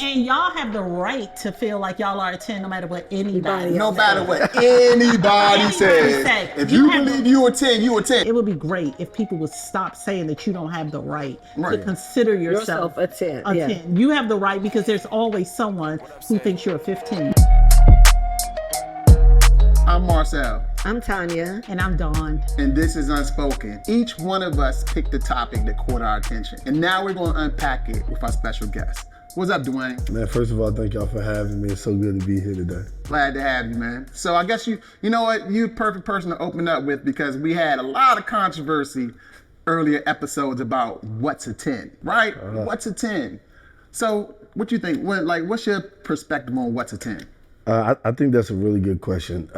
And y'all have the right to feel like y'all are a 10 no matter what anybody No else matter what anybody says. say. If you believe you a 10, you a 10. It would be great if people would stop saying that you don't have the right to Right. consider yourself a 10. A yeah. 10. You have the right because there's always someone who thinks you're a 15. I'm Marcel. I'm Tanya. And I'm Dawn. And this is Unspoken. Each one of us picked a topic that caught our attention. And now we're going to unpack it with our special guest. What's up, Dwayne? Man, first of all, thank y'all for having me. It's so good to be here today. Glad to have you, man. So I guess you know what? You're the perfect person to open up with because we had a lot of controversy earlier episodes about what's a 10, right? What's a 10? So what you think? What's your perspective on what's a 10? I think that's a really good question.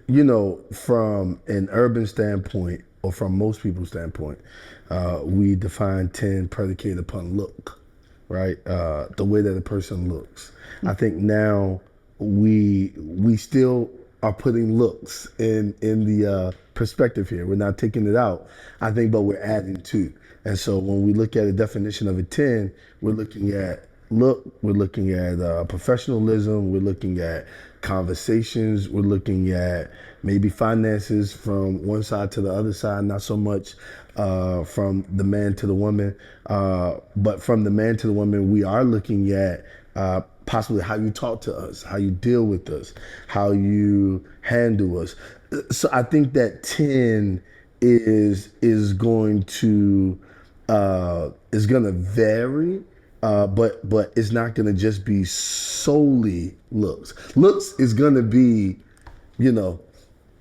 You know, from an urban standpoint, or from most people's standpoint, we define 10 predicated upon look, right? The way that a person looks. I think now we still are putting looks in the perspective here. We're not taking it out, I think, but we're adding to. And so when we look at a definition of a 10, we're looking at look, we're looking at professionalism, we're looking at conversations, we're looking at maybe finances from one side to the other side, not so much from the man to the woman, but from the man to the woman, we are looking at possibly how you talk to us, how you deal with us, how you handle us. So I think that 10 is going to vary. But it's not gonna just be solely looks. Looks is gonna be, you know,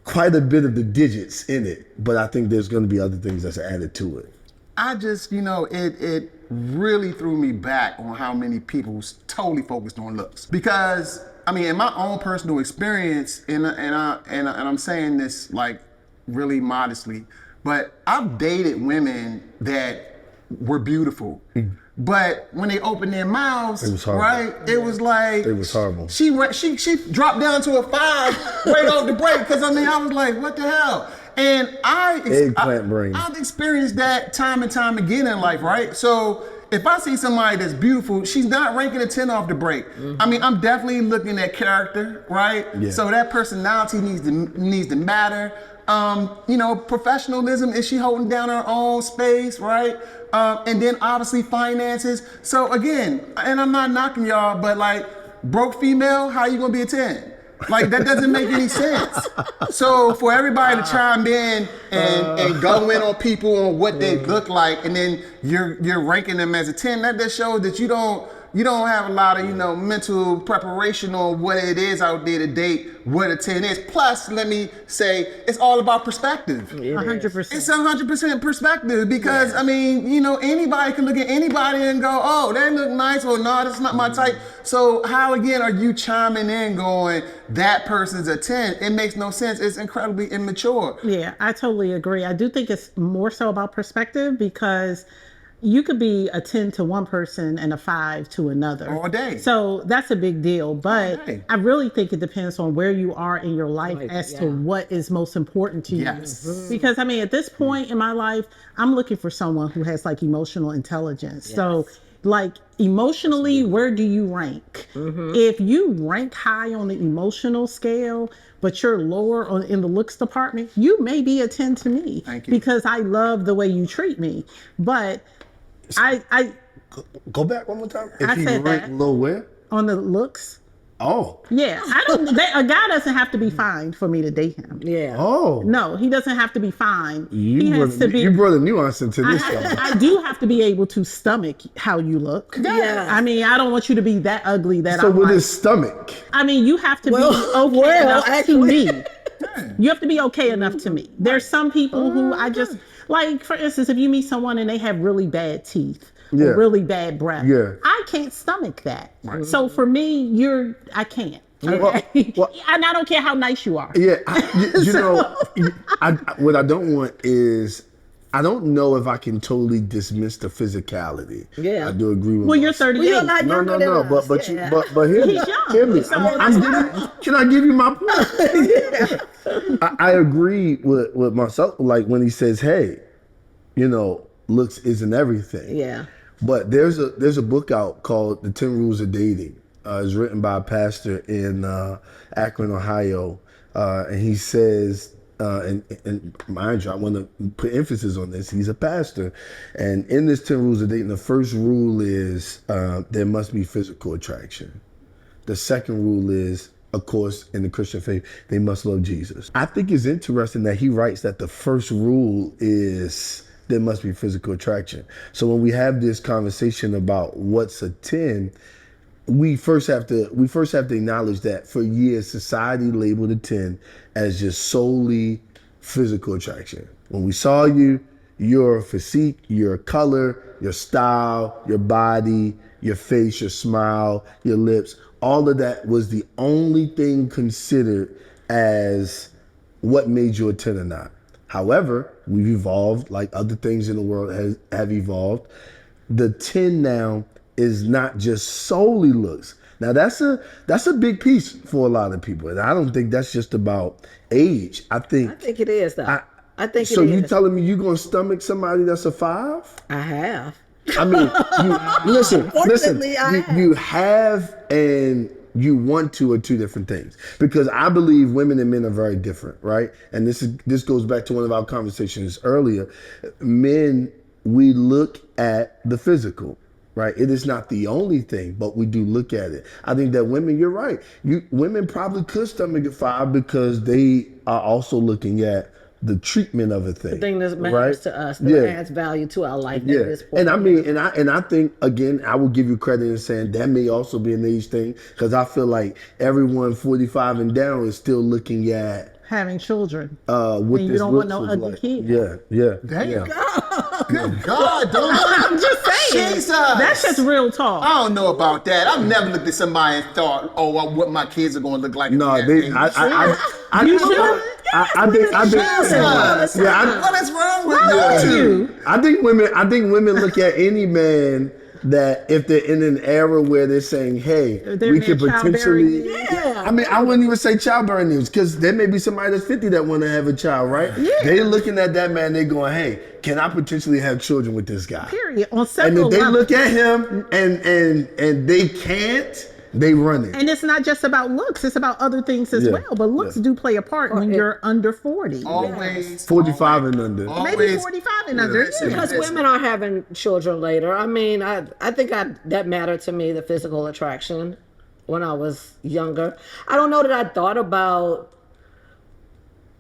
quite a bit of the digits in it, but I think there's gonna be other things that's added to it. I just, it really threw me back on how many people totally focused on looks. Because, I mean, in my own personal experience, and I'm saying this like really modestly, but I've dated women that were beautiful. But when they opened their mouths, it was horrible. Right, it was like it was horrible. She dropped down to a 5 right off the break because I was like, what the hell? And eggplant brain. I've experienced that time and time again in life, right? So if I see somebody that's beautiful, she's not ranking a 10 off the break. Mm-hmm. I mean, I'm definitely looking at character, right? Yeah. So that personality needs to matter. Professionalism, is she holding down her own space, right? And then obviously finances. So again, and I'm not knocking y'all, but like broke female, how you gonna be a 10? Like that doesn't make any sense. So for everybody to chime in and go in on people on what they look like, and then you're ranking them as a 10, that just shows that you don't have a lot of, mental preparation on what it is out there to date, what a 10 is. Plus, let me say, it's all about perspective. 100%. It's 100% perspective because, I mean, anybody can look at anybody and go, oh, they look nice, or no, that's not my type. So how, again, are you chiming in going, that person's a 10? It makes no sense. It's incredibly immature. Yeah, I totally agree. I do think it's more so about perspective because you could be a 10 to one person and a 5 to another. All day. So that's a big deal. But I really think it depends on where you are in your life as to what is most important to you. Yes. Because, I mean, at this point in my life, I'm looking for someone who has like emotional intelligence. Yes. So like emotionally, where do you rank? Mm-hmm. If you rank high on the emotional scale, but you're lower in the looks department, you may be a 10 to me. Thank you. Because I love the way you treat me. But I go back one more time. If I he said ranked that. low where? On the looks. Oh. Yeah, a guy doesn't have to be fine for me to date him. Yeah. Oh. No, he doesn't have to be fine. You brought a nuance into this. I do have to be able to stomach how you look. Yeah. I mean, I don't want you to be that ugly that So I'm with like, his stomach. I mean, you have to be okay enough to me. You have to be okay enough to me. There's some people who I just, like, for instance, if you meet someone and they have really bad teeth or really bad breath, I can't stomach that. Right. So for me, I can't. Okay? Well, and I don't care how nice you are. Yeah, what I don't want is, I don't know if I can totally dismiss the physicality. Yeah, I do agree with. Well, you're 38. Well, you're not younger than us. But He's young. hear me. So Can I give you my point? I agree with myself. Like when he says, "Hey, looks isn't everything." Yeah. But there's a book out called The 10 Rules of Dating. It's written by a pastor in Akron, Ohio, and he says, and mind you, I want to put emphasis on this. He's a pastor, and in this 10 Rules of Dating, the first rule is there must be physical attraction. The second rule is, of course, in the Christian faith, they must love Jesus. I think it's interesting that he writes that the first rule is there must be physical attraction. So when we have this conversation about what's a 10, we first have to acknowledge that for years society labeled a 10 as just solely physical attraction. When we saw you, your physique, your color, your style, your body, your face, your smile, your lips, all of that was the only thing considered as what made you a 10 or not. However, we've evolved, like other things in the world have evolved. The 10 now is not just solely looks. Now that's a big piece for a lot of people, and I don't think that's just about age. I think it is though. I think so. It You is. telling me you gonna stomach somebody that's a 5? I have. I mean, listen. I You have and you want to are two different things, because I believe women and men are very different, right? And this goes back to one of our conversations earlier. Men, we look at the physical, right? It is not the only thing, but we do look at it. I think that women, you're right. Women probably could stomach a 5 because they are also looking at the treatment of a thing. The thing that matters right? to us, that adds value to our life at this point. And I mean, and I think, again, I will give you credit in saying that may also be an age thing, because I feel like everyone 45 and down is still looking at having children. What and you don't want no ugly kids. Yeah. There you yeah. go. Good God, don't I'm just saying. Jesus. That's just real talk. I don't know about that. I've never looked at somebody and thought, oh, what my kids are going to look like. No, at they. that age. You sure? I think. What is wrong with you? I think women look at any man that if they're in an era where they're saying, hey, we could potentially. Yeah. I mean, I wouldn't even say childbearing news, because there may be somebody that's 50 that want to have a child, right? Yeah. They looking at that man, they going, hey, can I potentially have children with this guy? Period. On And several if they levels. look at him and they can't, they run it. And it's not just about looks, it's about other things as well. But looks do play a part when you're under 40. Always. 45 and under. Maybe 45 and under. Yeah. Because women are having children later. I mean, I think that mattered to me, the physical attraction, when I was younger. I don't know that I thought about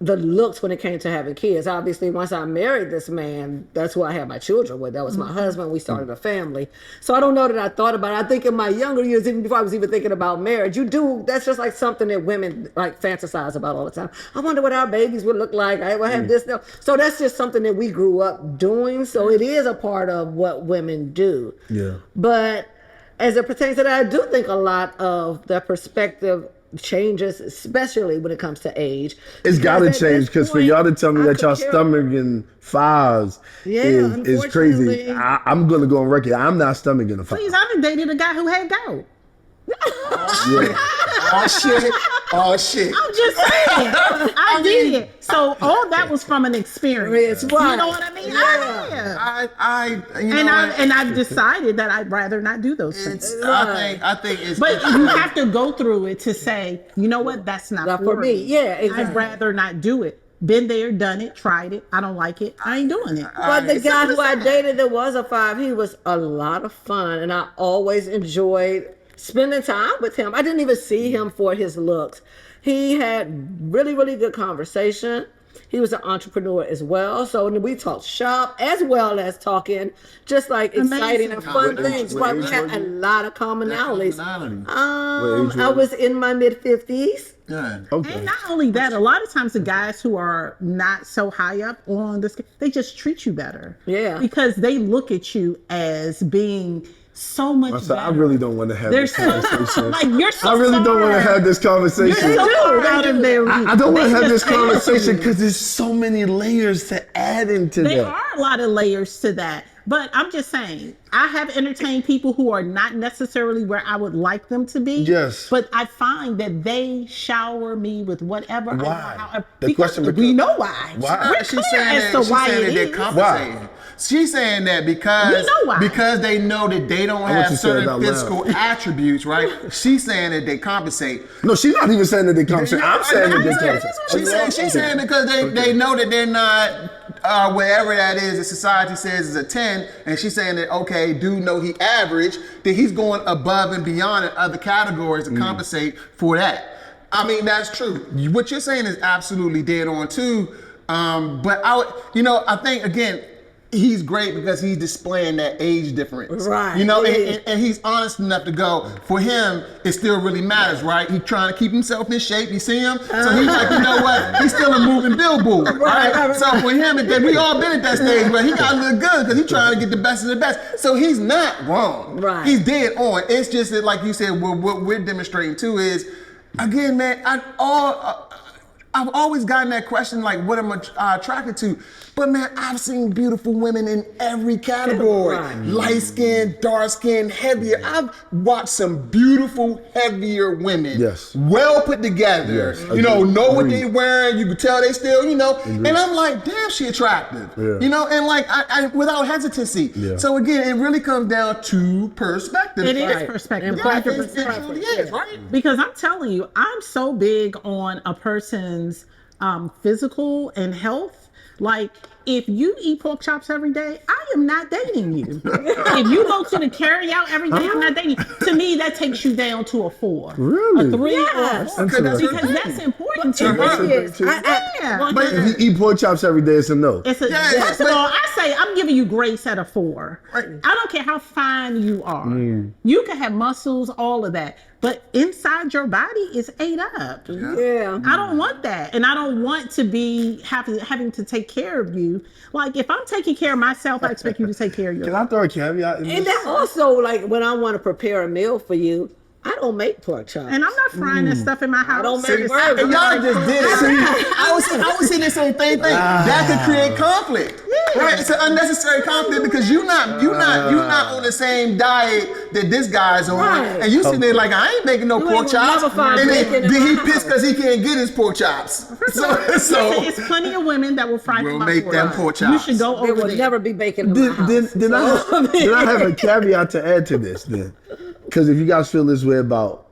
the looks when it came to having kids. Obviously, once I married this man, that's who I had my children with. That was my husband. We started a family. So I don't know that I thought about it. I think in my younger years, even before I was even thinking about marriage, that's just like something that women like fantasize about all the time. I wonder what our babies would look like. I will have this. So that's just something that we grew up doing. So it is a part of what women do. Yeah. But as it pertains to that, I do think a lot of the perspective changes, especially when it comes to age. It's got to change, because for y'all to tell me that y'all stomaching 5s is crazy. I'm going to go on record. I'm not stomaching a 5. Please, I've dated a guy who had gout. Oh shit. I'm just saying. I did. So all that was from an experience. Right. You know what I mean? Yeah. And I've decided that I'd rather not do those things. I think it's. But you have to go through it to say, you know what, that's not for me. Yeah, exactly. I'd rather not do it. Been there, done it, tried it. I don't like it. I ain't doing it. But the guy who I dated that was a 5, he was a lot of fun, and I always enjoyed spending time with him. I didn't even see him for his looks. He had really, really good conversation. He was an entrepreneur as well. So we talked shop as well as talking just like exciting and fun things. Right? We had a lot of commonalities. I was in my mid-50s. Yeah. Okay. And not only that, a lot of times the guys who are not so high up on this, they just treat you better. Yeah. Because they look at you as being so much better. I really don't want to have this conversation. Like, you're so I really don't want to have this conversation. You're so far out of their reach. I don't want to have this just conversation because there's so many layers to add into There that. are a lot of layers to that. But I'm just saying, I have entertained people who are not necessarily where I would like them to be. Yes. But I find that they shower me with whatever I Why? want. However, The because question becomes- we know why. Why? We're She's clear saying as that, to she's why saying it that they're is. compensating. She's saying that because We know why. because they know that they don't want have you to say it certain out loud. physical attributes, right? She's saying that they compensate. No, she's not even saying that they compensate. I'm saying that they compensate. She's saying because they know that they're not wherever that is, the society says is a 10, and she's saying that, okay, dude know he average, that he's going above and beyond in other categories to compensate for that. I mean, that's true. What you're saying is absolutely dead on too. But I think again, he's great because he's displaying that age difference. Right. And he's honest enough to go, for him, it still really matters, right? He's trying to keep himself in shape. You see him? So he's like, you know what? He's still a moving billboard, right? So for him, we all been at that stage where he got to look good because he's trying to get the best of the best. So he's not wrong. Right. He's dead on. It's just that, like you said, what we're demonstrating too is, again, man, I've always gotten that question, like, what am I attracted to? But man, I've seen beautiful women in every category. Right. Light skin, dark skin, heavier. I've watched some beautiful, heavier women. Yes. Well put together. Yes. Know what Agreed. they wearing. You can tell they still, and I'm like, damn, she attractive. Yeah. And like, I without hesitancy. Yeah. So again, it really comes down to perspective. It is Right. perspective. And Yeah, preference. it truly is, right? Because I'm telling you, I'm so big on a person's physical and health. Like, if you eat pork chops every day, I am not dating you. If you go to the carry out every day, I'm not dating you. To me, that takes you down to a 4. Really? A 3 Yes. or a 4. Interesting. Because that's important to It me. really is. Yeah. But If you eat pork chops every day, it's a no. It's a, Yeah, first of but- all, I say I'm giving you grace at a 4. Right. I don't care how fine you are. You can have muscles, all of that. But inside your body is ate up. Yeah. I don't want that. And I don't want to be having to take care of you. Like, if I'm taking care of myself, I expect you to take care of Can yourself. I throw a caveat in And this? that also, like, when I want to prepare a meal for you, I don't make pork chops. And I'm not frying that stuff in my house. don't make It's- burgers. And y'all just did it. See, I was saying the same thing. That could create conflict. Right? It's an unnecessary conflict because you're not on the same diet that this guy's on, Right. and you sitting there like, I ain't making no You pork ain't gonna chops. never find And bacon then in he my pissed house. because he can't get his pork chops. So Listen, it's plenty of women that will fry We'll my make pork them chops. pork You chops. should go There over will there. never be bacon in my house. Then I have a caveat to add to this then. Because if you guys feel this way about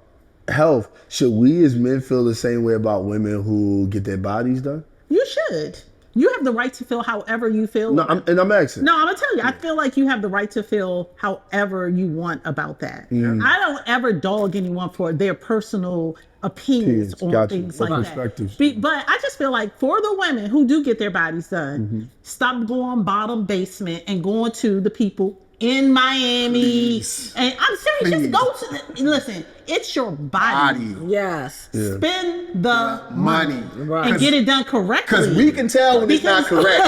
health, should we as men feel the same way about women who get their bodies done? You should. You have the right to feel however you feel. No, I'm asking. No, I'm gonna tell you. I feel like you have the right to feel however you want about that. I don't ever dog anyone for their personal opinions on Gotcha. things Or like perspectives. that. But I just feel like for the women who do get their bodies done, stop going bottom basement and going to the people in Miami. Please. And I'm serious. Please. Just go to the, listen. It's your body. Yes. Yeah. Spend the Money. Right. and get it done correctly. Because we can tell when it's not Because- correct.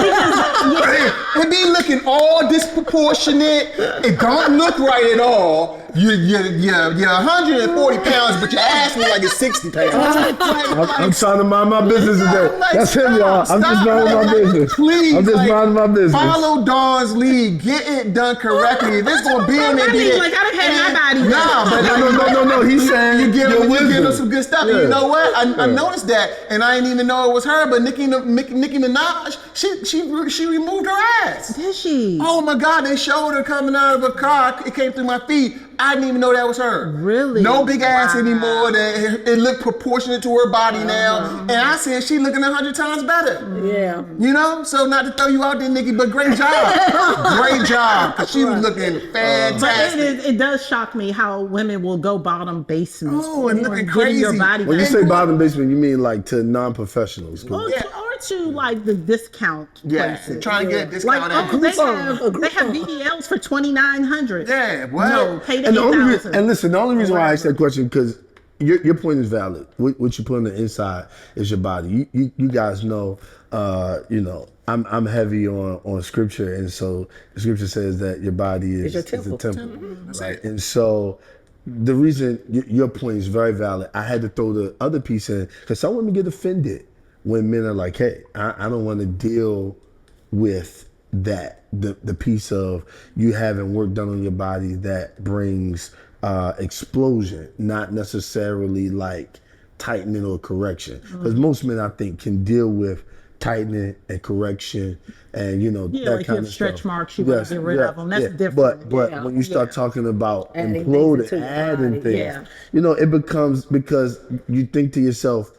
It be looking all disproportionate. It don't look right at all. You're 140 pounds, but your ass looks like it's 60 pounds. I'm trying to mind my business today. Like, That's him, y'all. I'm just minding my business. Please, I'm just minding my business. Follow Dawn's lead. Get it done correctly. If it's gonna be in there, be there. Like, I done had my body Nah, but No. He's saying you give your him wisdom. some good stuff. And Yeah. you know what? I noticed that, and I didn't even know it was her. But Nicki Minaj, she removed her ass. Did she? Oh my God! They showed her coming out of a car. It came through my feed. I didn't even know that was her. Really? No big ass Wow. anymore. It looked proportionate to her body now. And I said she looking 100 times better. Yeah. You know? So not to throw you out there, Nikki, but great job. Great job. Because she was looking But fantastic. it does shock me how women will go bottom basement. Oh, and looking getting your crazy. body When you done. say bottom basement, you mean like to non-professionals? or to like the discount Yeah, places. trying to get a Like, discount. oh, they have BBLs for $2,900. Yeah, what? No, pay the And the only $8,000. and listen, the only reason why I asked that question because your point is valid. What you put on the inside is your body. You guys know, I'm heavy on scripture, and so the scripture says that your body is your a temple, That's right? it. And so the reason your point is very valid. I had to throw the other piece in because some women get offended when men are like, "Hey, I don't want to deal with that the piece of you having work done on your body that brings explosion, not necessarily like tightening or correction. Because most men, I think, can deal with tightening and correction, and that like kind you have of stretch stuff. marks, you want to get rid of them. That's different. But when you start talking about Adding imploding, things into your adding body, things, yeah. it becomes, because you think to yourself,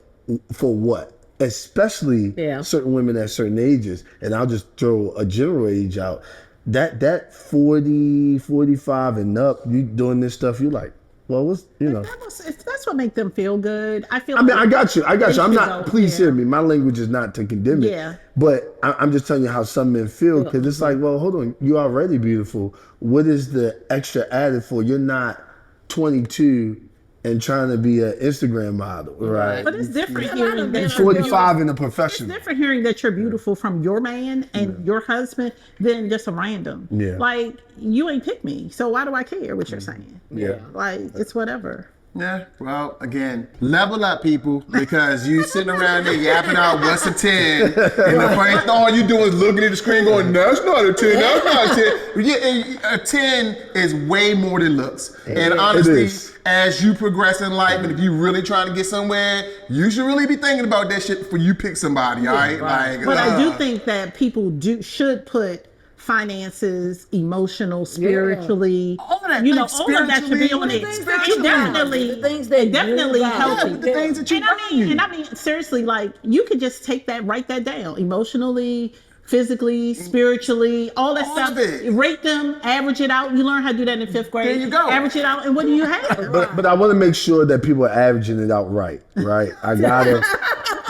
for what? Especially certain women at certain ages, and I'll just throw a general age out. That 40, 45 and up, you doing this stuff, you like, well, what's If that's what make them feel good, I feel. I mean, I got you. I'm not. go, Please hear me. My language is not to condemn it. Yeah. But I'm just telling you how some men feel, because it's like, well, hold on, you're already beautiful. What is the extra added for? You're not 22 and trying to be an Instagram model, right? But it's different hearing that You're 45 in a professional. It's different hearing that you're beautiful from your man and your husband than just a random. Yeah. Like, you ain't pick me, so why do I care what you're saying? Yeah. Like, it's whatever. Yeah, well, again, level up, people, because you sitting around there yapping out what's a 10, and the first all you doing is looking at the screen going, that's not a 10, that's not a 10. Yeah, a 10 is way more than looks. And honestly, as you progress in life, and if you're really trying to get somewhere, you should really be thinking about that shit before you pick somebody, all right? Like, but I do think that people should put finances, emotional, spiritually, all of that, all of that should be on it. The things that definitely healthy. the things that you value. And I mean, seriously, like, you could just take that, write that down, emotionally, physically, spiritually, all that stuff. Rate them, average it out. You learn how to do that in 5th grade. There you go. Average it out, and what do you have? But I want to make sure that people are averaging it out right? I gotta,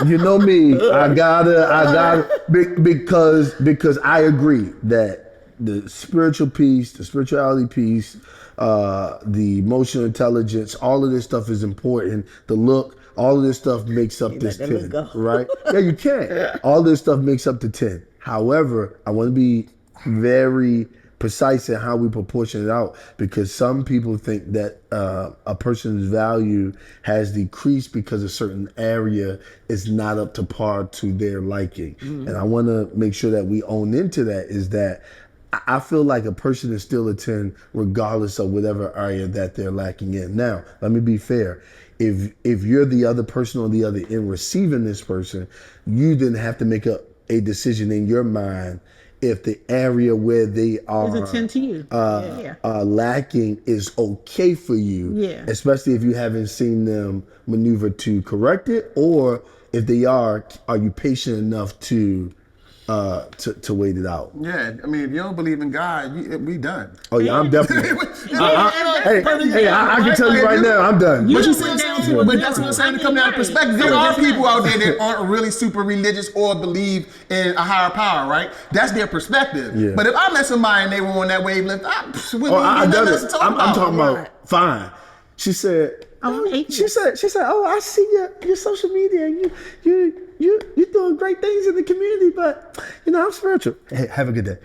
you know me, I gotta, because I agree that the spiritual piece, the spirituality piece, the emotional intelligence, all of this stuff is important. The look, all of this stuff makes up this 10, right? Yeah, you can. All this stuff makes up the 10. However, I want to be very precise in how we proportion it out, because some people think that a person's value has decreased because a certain area is not up to par to their liking. And I want to make sure that we own into that, is that I feel like a person is still a 10 regardless of whatever area that they're lacking in. Now, let me be fair. If you're the other person on the other end receiving this person, you then have to make a decision in your mind if the area where they are Is a 10 to you. lacking is okay for you, especially if you haven't seen them maneuver to correct it, or if they are you patient enough to wait it out? Yeah, I mean, if you don't believe in God, we done. Oh yeah, I'm definitely. I can tell you right now, I'm done. But you see what I'm saying? But that's what I'm saying, to come down to perspective. There are people out there that aren't really super religious or believe in a higher power, right? That's their perspective. Yeah. But if I met somebody and they were on that wavelength, I done it. I'm talking about fine. She said. She said, "Oh, I see your social media, and you're doing great things in the community, but I'm spiritual. Hey, have a good day."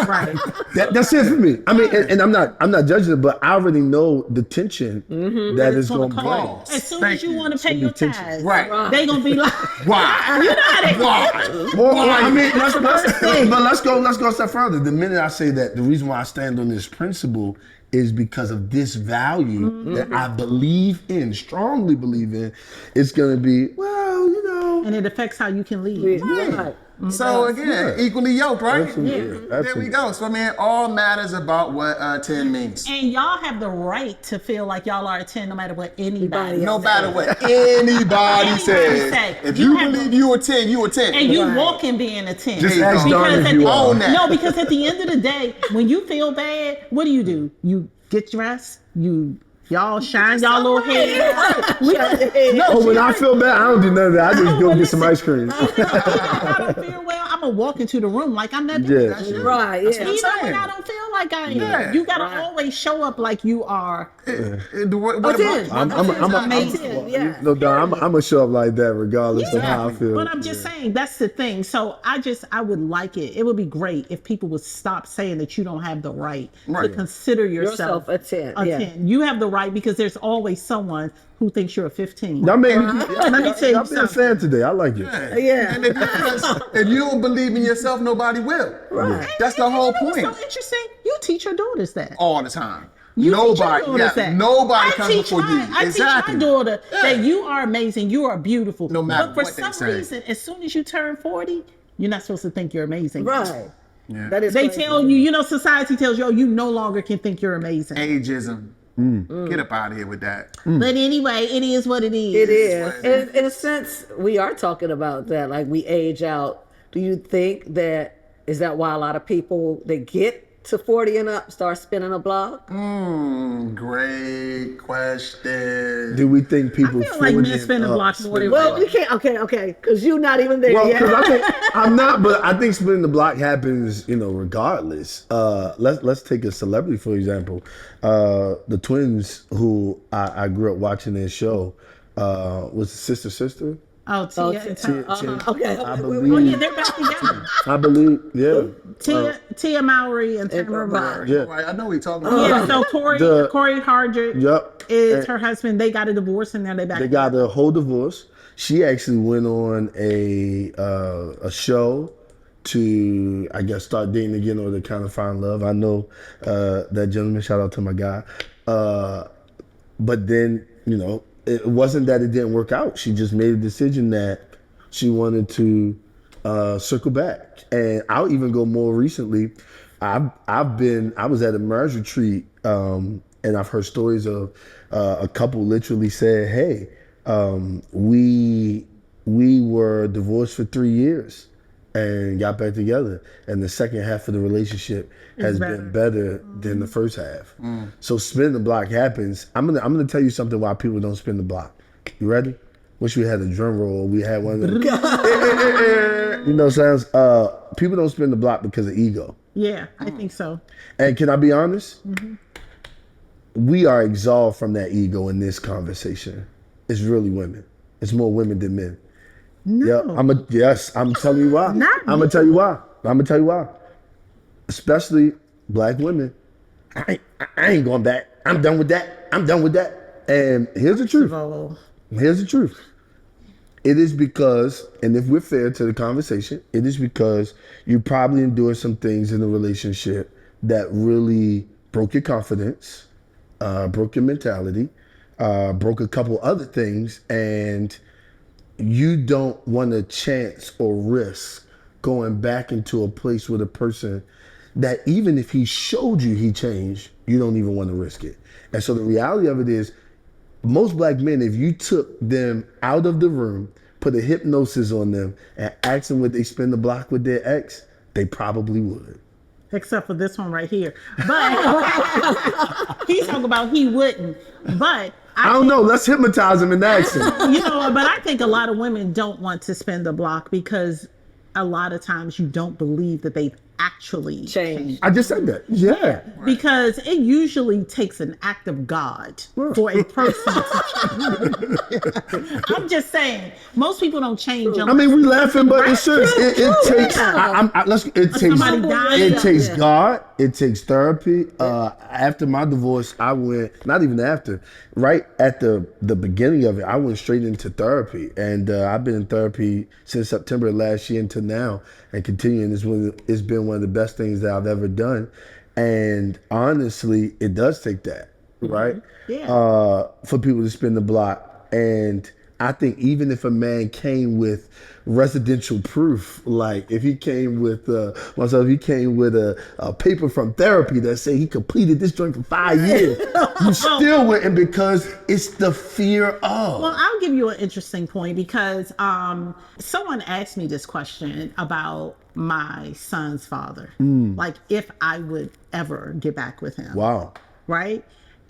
Right. That's it for me. I mean, and I'm not judging it, but I already know the tension that is going to bring. As soon as you want to pay your tithes, right? They gonna be like, "Why? You know how they Why? Well, I mean, let's go a step further. The minute I say that, the reason why I stand on this principle is because of this value that I believe in, strongly believe in. It's going to be, and it affects how you can lead. Right. So again, equally yoked, right? Absolutely. There we go. So I mean, all matters about what 10 means. And y'all have the right to feel like y'all are a 10 no matter what anybody No says. matter what anybody says. If you believe you a 10, you a 10. And you walk in being a 10. Just ask Don if you are. No, because at the end of the day, when you feel bad, what do? You get dressed, y'all shine y'all little head. When I feel bad, I don't do none of that. I just go get some ice cream. I don't feel well, I'm gonna walk into the room like I'm that bitch. Yeah. Right, yeah. Even when I don't feel like I am. Yeah. You gotta always show up like you are. I'm gonna show up like that regardless of how I feel. But I'm just saying, that's the thing. So I would like it. It would be great if people would stop saying that you don't have the right to consider yourself a 10. a 10. You have the right, because there's always someone who thinks you're a 15. Y'all made me. Let me tell you Y'all been a fan today. I like it. Yeah. And if you don't believe in yourself, nobody will. Right. That's the whole And point. what's so interesting? You teach your daughters that. All the time. You nobody, teach your daughters that. nobody I comes teach before you. I Exactly. teach my daughter Yeah. that you are amazing, you are beautiful. No matter but for what they some say. reason, as soon as you turn 40, you're not supposed to think you're amazing. Right. Yeah. That is They crazy. tell you, society tells you, oh, you no longer can think you're amazing. Ageism. Get up out of here with that. But anyway, it is what it is. It is. In a sense, we are talking about that. Like, we age out. Do you think is that why a lot of people that get to 40 and up start spinning a block? Great question. Do we think people I feel like 40 men spin and a up block more than Well, we can't. Okay, because you're not even there Well, yet. because I think I'm not, but I think spinning the block happens, regardless. Let's take a celebrity for example. The twins who I grew up watching their show was Sister. Oh, Tia. Okay. I Oh, believe. yeah, they're back together. I believe. Yeah. Tia Mowry and Tamara Mowry. Yeah. Right, I know what you're talking about. Yeah, so Corey Hardrick Yep. is And her husband. They got a divorce and now they back They together. got a whole divorce. She actually went on a show to, I guess, start dating again or to kind of find love. I know that gentleman. Shout out to my guy. But then, it wasn't that it didn't work out. She just made a decision that she wanted to circle back. And I'll even go more recently. I was at a marriage retreat, and I've heard stories of a couple literally said, "Hey, we were divorced for 3 years and got back together, and the second half of the relationship has been better than the first half." So spinning the block happens. I'm gonna tell you something why people don't spin the block. You ready? Wish we had a drum roll. We had one of them. Sounds. People don't spin the block because of ego. Yeah, I think so. And can I be honest? We are absolved from that ego in this conversation. It's really women. It's more women than men. No. Yeah, I'm telling you why. Not I'm gonna tell you why. Especially black women. I ain't going back. I'm done with that. And here's the truth. It is because, and if we're fair to the conversation, it is because you probably endured some things in the relationship that really broke your confidence, broke your mentality, broke a couple other things, and you don't want to chance or risk going back into a place with a person that even if he showed you he changed, you don't even want to risk it. And so the reality of it is, most black men, if you took them out of the room, put a hypnosis on them, and asked them would they spin the block with their ex, they probably would. Except for this one right here. But he's talking about he wouldn't. But I don't know. Let's hypnotize him and ask him. but I think a lot of women don't want to spin the block because a lot of times you don't believe that they've actually changed. I just said that. Yeah. Because it usually takes an act of God for a person to change. I'm just saying, most people don't change. I mean, we laughing, but it's true. It takes God. It takes therapy. After my divorce, I went, not even after, right at the beginning of it, I went straight into therapy. And I've been in therapy since September last year until now, and continuing. It's been one of the best things that I've ever done. And honestly, it does take that, right? Yeah. For people to spin the block. And I think even if a man came with residential proof, like if he came with a paper from therapy that said he completed this joint for 5 years, you still wouldn't, because it's the fear of. Well, I'll give you an interesting point because someone asked me this question about my son's father, like if I would ever get back with him. Wow. Right?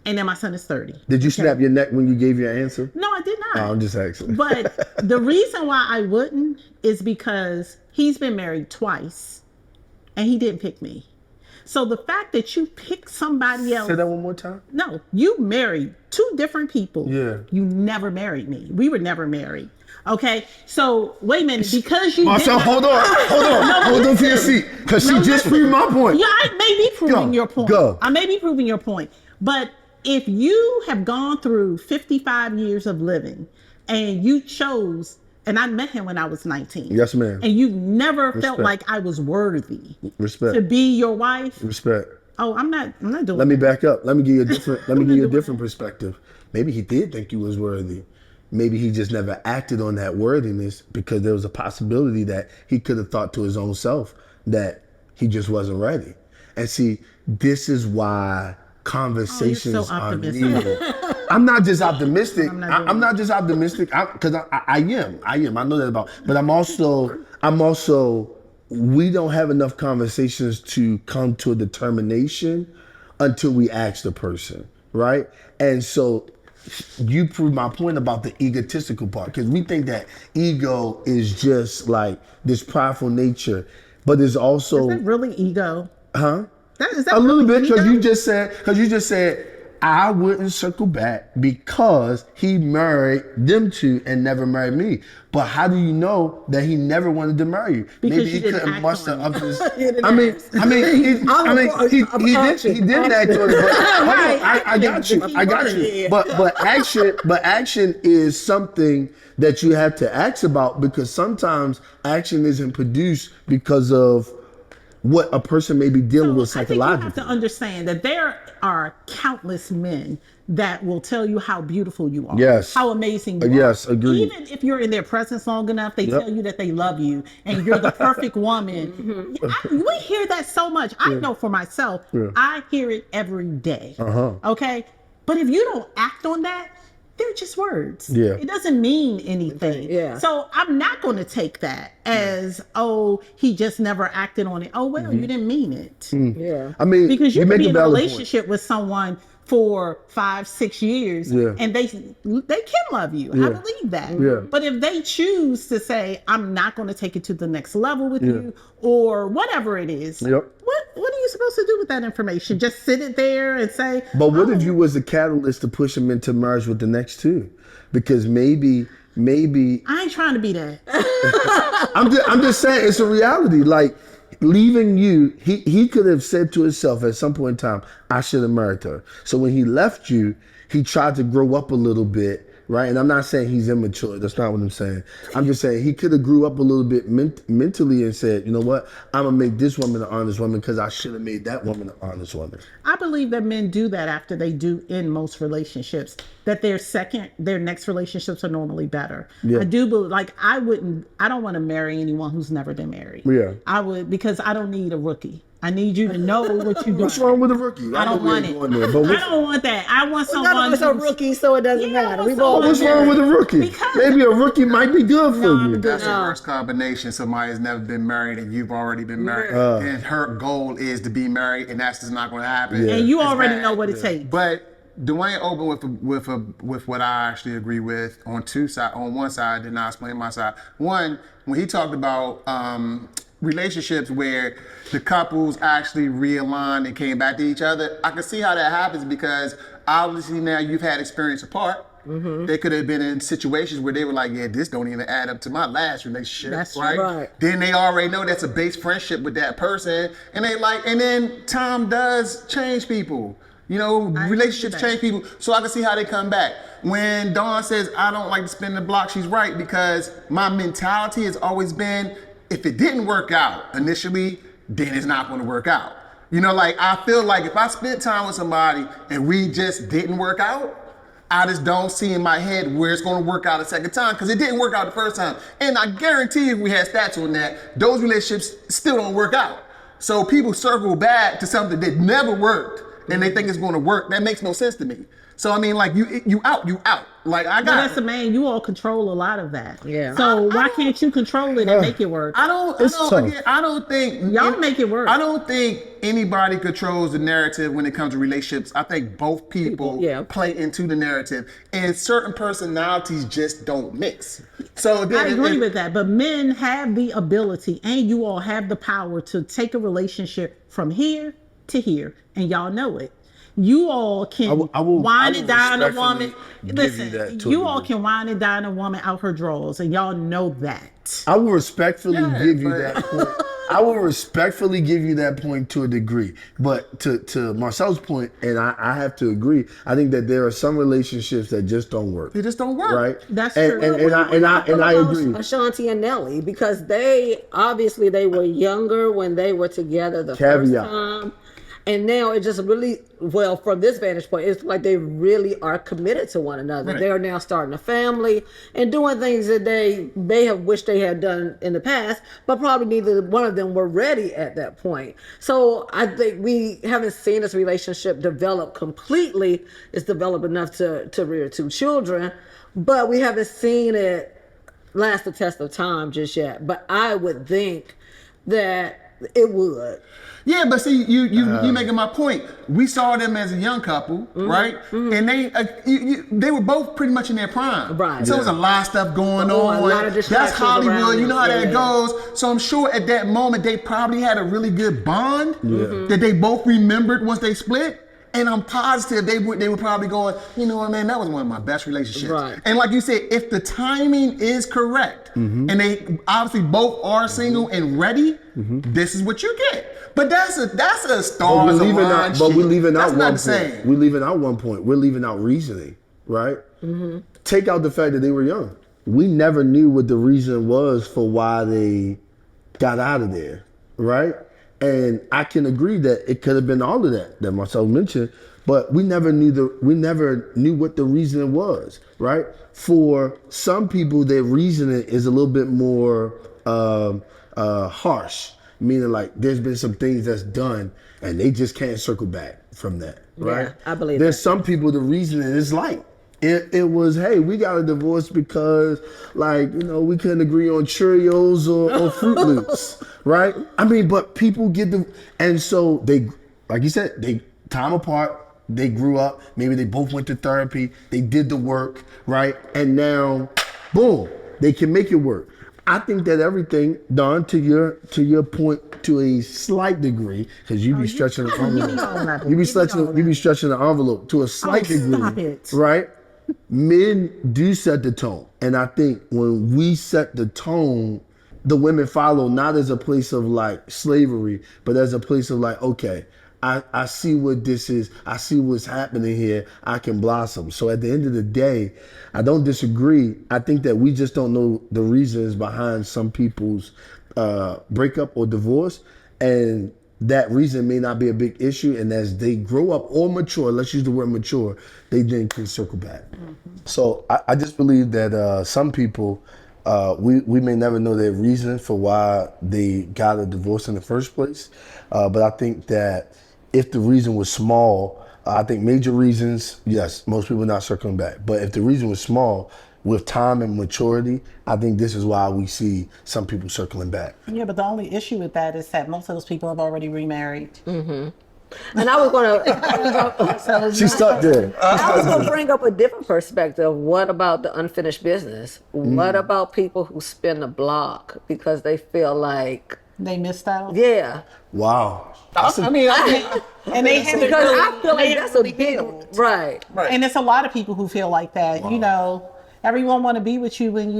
And then my son is 30. Did you snap your neck when you gave your answer? No, I did not. Oh, I'm just asking. But the reason why I wouldn't is because he's been married twice and he didn't pick me. So the fact that you picked somebody else. Say that one more time. No, you married two different people. Yeah. You never married me. We were never married. Okay, so wait a minute, because you Marcel, hold on to your seat, because she just proved my point. Yeah, I may be proving your point. Go. I may be proving your point, but if you have gone through 55 years of living and you chose, and I met him when I was 19. Yes, ma'am. And you never felt like I was worthy to be your wife. Respect. Oh, I'm not doing Let me back up. Let me give you a different perspective. Maybe he did think you was worthy. Maybe he just never acted on that worthiness because there was a possibility that he could have thought to his own self that he just wasn't ready. And see, this is why conversations are needed. I'm not just optimistic. I'm not just optimistic because I am. I know that about. But I'm also. We don't have enough conversations to come to a determination until we ask the person, right? And so you prove my point about the egotistical part, because we think that ego is just like this prideful nature, but there's also— Is that really ego? Huh? Is that a little really bit, because ego? you just said I wouldn't circle back because he married them two and never married me. But how do you know that he never wanted to marry you? Because maybe you he couldn't muster up his. He didn't act on it. But I got you. But action is something that you have to ask about, because sometimes action isn't produced because of what a person may be dealing with psychologically. I think you have to understand that there are countless men that will tell you how beautiful you are. Yes. How amazing you are. Yes, agreed. Even if you're in their presence long enough, they tell you that they love you and you're the perfect woman. We hear that so much. I know for myself, I hear it every day. Okay? But if you don't act on that, they're just words. Yeah. It doesn't mean anything. Yeah. So I'm not going to take that as, oh, he just never acted on it. Oh, well, you didn't mean it. Yeah. I mean, Because you make could be a in a valid relationship with someone for 5-6 years and they can love you. I believe that. Yeah. But if they choose to say, I'm not going to take it to the next level with you, or whatever it is, what are you supposed to do with that information? Just sit it there and say, but what if you was a catalyst to push him into marriage with the next two? Because maybe I ain't trying to be that. I'm just saying it's a reality. Like, leaving you, he could have said to himself at some point in time, I should have married her. So when he left you, he tried to grow up a little bit, right? And I'm not saying he's immature. That's not what I'm saying. I'm just saying he could have grew up a little bit mentally and said, you know what? I'm going to make this woman an honest woman because I should have made that woman an honest woman. I believe that men do that after they do in most relationships, that their next relationships are normally better. I do believe, like, I don't want to marry anyone who's never been married. Yeah. I would, because I don't need a rookie. I need you to know what you're doing. What's wrong with a rookie? I don't want it. I don't want that. I want someone who's a rookie, so it doesn't matter. What's wrong with a rookie? Because maybe a rookie might be good for you. That's the worst combination. Somebody has never been married and you've already been married. And her goal is to be married, and that's just not going to happen. And you already know what it takes. But Dwayne opened with what I actually agree with on one side, then I'll explain my side. One, when he talked about relationships where the couples actually realigned and came back to each other, I can see how that happens, because obviously now you've had experience apart. They could have been in situations where they were like, yeah, this don't even add up to my last relationship. That's right. Then they already know that's a base friendship with that person, and and then time does change people. You know, relationships change people. So I can see how they come back. When Dawn says, I don't like to spin the block, she's right, because my mentality has always been, if it didn't work out initially, then it's not going to work out. You know, like, I feel like if I spent time with somebody and we just didn't work out, I just don't see in my head where it's going to work out a second time, because it didn't work out the first time. And I guarantee if we had stats on that, those relationships still don't work out. So people circle back to something that never worked and they think it's going to work. That makes no sense to me. So, I mean, like, you out. Like, I got But as a man, you all control a lot of that. Yeah. So why can't you control it and make it work? I don't think Y'all make it work. I don't think anybody controls the narrative when it comes to relationships. I think both people play into the narrative, and certain personalities just don't mix. So I agree with that, but men have the ability, and you all have the power to take a relationship from here to here, and y'all know it. You all can wine and dine a woman. Listen, you all can wine and dine a woman out her drawers, and y'all know that. I will respectfully give you that point. I will respectfully give you that point to a degree, but to Marcel's point, and I have to agree. I think that there are some relationships that just don't work. They just don't work. Right? That's and, true. And I agree. Ashanti and Nelly, because they were younger when they were together the first time. And now it just really, well, from this vantage point, it's like they really are committed to one another. Right. They are now starting a family and doing things that they may have wished they had done in the past, but probably neither one of them were ready at that point. So I think we haven't seen this relationship develop completely. It's developed enough to rear 2 children, but we haven't seen it last the test of time just yet. But I would think that it would. Yeah, but see, you making my point. We saw them as a young couple, right? And they were both pretty much in their prime. Right. So there was a lot of stuff going on. A lot of That's Hollywood. You know how that Yeah. goes. So I'm sure at that moment they probably had a really good bond that they both remembered once they split. And I'm positive they were probably going, you know what, man, that was one of my best relationships. Right. And like you said, if the timing is correct, and they obviously both are single and ready, this is what you get. But that's a stars align shit. But we're leaving That's out not one the same. point. We're leaving out one point. We're leaving out reasoning, right? Take out the fact that they were young. We never knew what the reason was for why they got out of there, right? And I can agree that it could have been all of that Marcel mentioned, but we never knew what the reason was, right? For some people, their reasoning is a little bit more harsh, meaning like there's been some things that's done and they just can't circle back from that, right? Yeah, I believe there's that. some people the reasoning is light. It was, hey, we got a divorce because, like, you know, we couldn't agree on Cheerios or Fruit Loops, right? I mean, but people get and so they, like you said, they time apart, they grew up, maybe they both went to therapy, they did the work, right? And now, boom, they can make it work. I think that everything, Don, to your point, to a slight degree, because you be stretching the envelope. You be stretching the envelope to a slight degree, right? Men do set the tone, and I think when we set the tone, the women follow, not as a place of like slavery, but as a place of like, okay, I see what this is, I see what's happening here, I can blossom. So at the end of the day, I don't disagree. I think that we just don't know the reasons behind some people's breakup or divorce, and that reason may not be a big issue. And as they grow up or mature, let's use the word mature, they then can circle back. So I just believe that some people, we may never know their reason for why they got a divorce in the first place. But I think that if the reason was small, I think major reasons, yes, most people not circling back. But if the reason was small, with time and maturity, I think this is why we see some people circling back. Yeah, but the only issue with that is that most of those people have already remarried. And I was going to... She's stuck there. I was going to bring up a different perspective. What about the unfinished business? What about people who spin the block because they feel like... They missed out? Yeah. Wow. I mean, and they haven't Because really, I feel like they that's haven't a really big... healed. Right. And it's a lot of people who feel like that. You know, everyone want to be with you when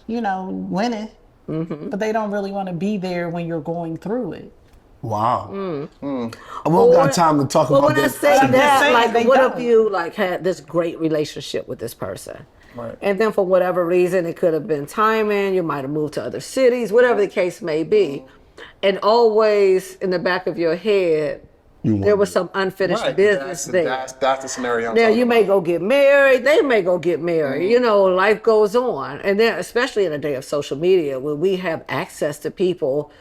you know, winning. But they don't really want to be there when you're going through it. Wow. We don't got time to talk about when that. I say that, like, they what don't. if you like had this great relationship with this person? Right. And then for whatever reason, it could have been timing, you might have moved to other cities, whatever the case may be. And always in the back of your head, there was some unfinished business there. That's the scenario. Now you may go get married, they may go get married, you know, life goes on. And then especially in a day of social media where we have access to people